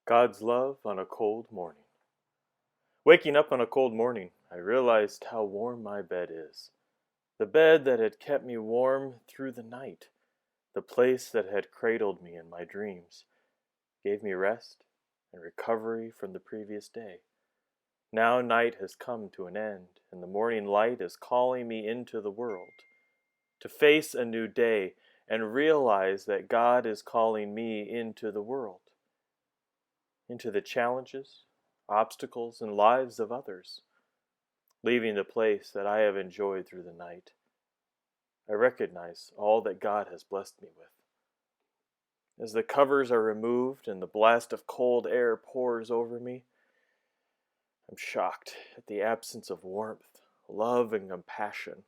God's love on a cold morning. Waking up on a cold morning, I realized how warm my bed is. The bed that had kept me warm through the night, the place that had cradled me in my dreams, gave me rest and recovery from the previous day. Now night has come to an end, and the morning light is calling me into the world, to face a new day and realize that God is calling me into the world, into the challenges, obstacles, and lives of others. Leaving the place that I have enjoyed through the night, I recognize all that God has blessed me with. As the covers are removed and the blast of cold air pours over me, I'm shocked at the absence of warmth, love, and compassion.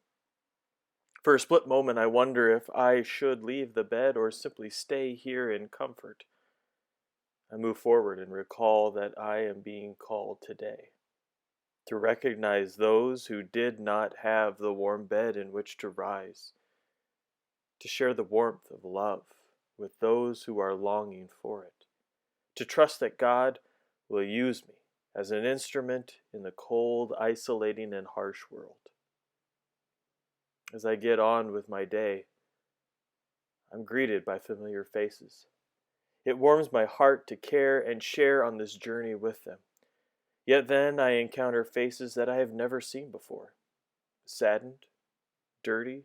For a split moment, I wonder if I should leave the bed or simply stay here in comfort. I move forward and recall that I am being called today to recognize those who did not have the warm bed in which to rise, to share the warmth of love with those who are longing for it, to trust that God will use me as an instrument in the cold, isolating, and harsh world. As I get on with my day, I'm greeted by familiar faces. It warms my heart to care and share on this journey with them. Yet then I encounter faces that I have never seen before, saddened, dirty,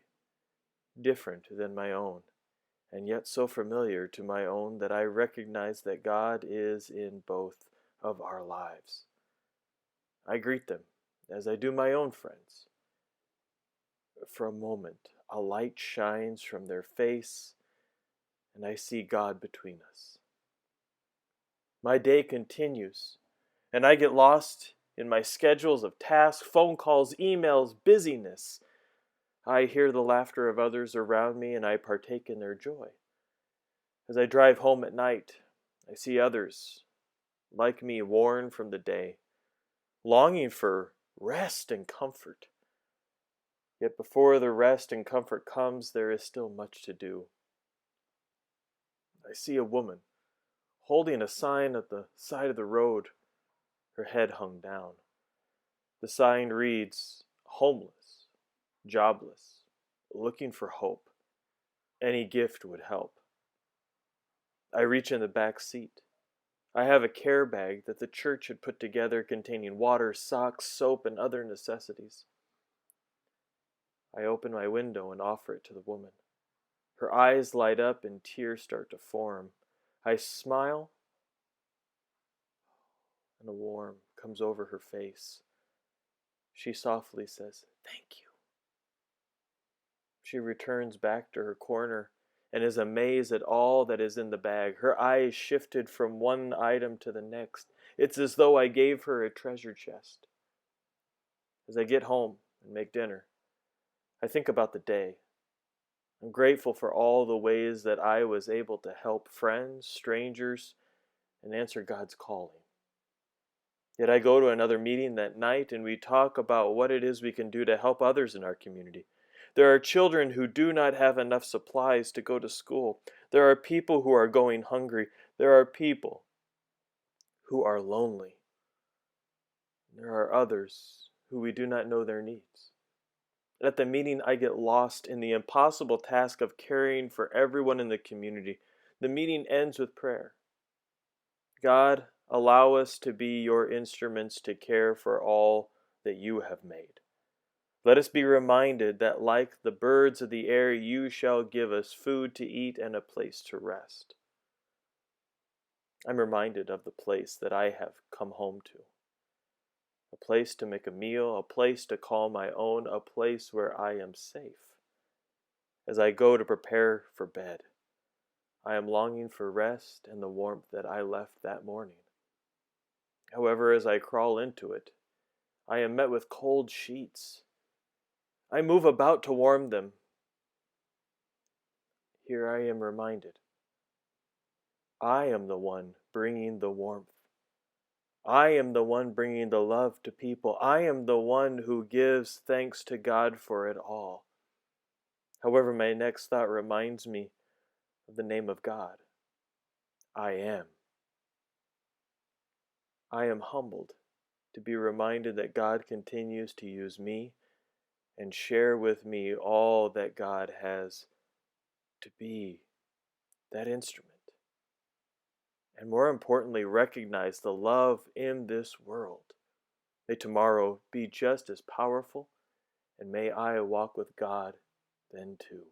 different than my own, and yet so familiar to my own that I recognize that God is in both of our lives. I greet them as I do my own friends. For a moment, a light shines from their face, and I see God between us. My day continues, and I get lost in my schedules of tasks, phone calls, emails, busyness. I hear the laughter of others around me, and I partake in their joy. As I drive home at night, I see others, like me, worn from the day, longing for rest and comfort. Yet before the rest and comfort comes, there is still much to do. I see a woman holding a sign at the side of the road, her head hung down. The sign reads, "Homeless, jobless, looking for hope. Any gift would help." I reach in the back seat. I have a care bag that the church had put together containing water, socks, soap, and other necessities. I open my window and offer it to the woman. Her eyes light up and tears start to form. I smile, and a warmth comes over her face. She softly says, "Thank you." She returns back to her corner and is amazed at all that is in the bag. Her eyes shifted from one item to the next. It's as though I gave her a treasure chest. As I get home and make dinner, I think about the day. I'm grateful for all the ways that I was able to help friends, strangers, and answer God's calling. Yet I go to another meeting that night and we talk about what it is we can do to help others in our community. There are children who do not have enough supplies to go to school. There are people who are going hungry. There are people who are lonely. There are others who we do not know their needs. At the meeting, I get lost in the impossible task of caring for everyone in the community. The meeting ends with prayer. God, allow us to be your instruments to care for all that you have made. Let us be reminded that like the birds of the air, you shall give us food to eat and a place to rest. I'm reminded of the place that I have come home to. A place to make a meal, a place to call my own, a place where I am safe. As I go to prepare for bed, I am longing for rest and the warmth that I left that morning. However, as I crawl into it, I am met with cold sheets. I move about to warm them. Here I am reminded, I am the one bringing the warmth. I am the one bringing the love to people. I am the one who gives thanks to God for it all. However, my next thought reminds me of the name of God. I am. I am humbled to be reminded that God continues to use me and share with me all that God has to be that instrument. And more importantly, recognize the love in this world. May tomorrow be just as powerful, and may I walk with God then too.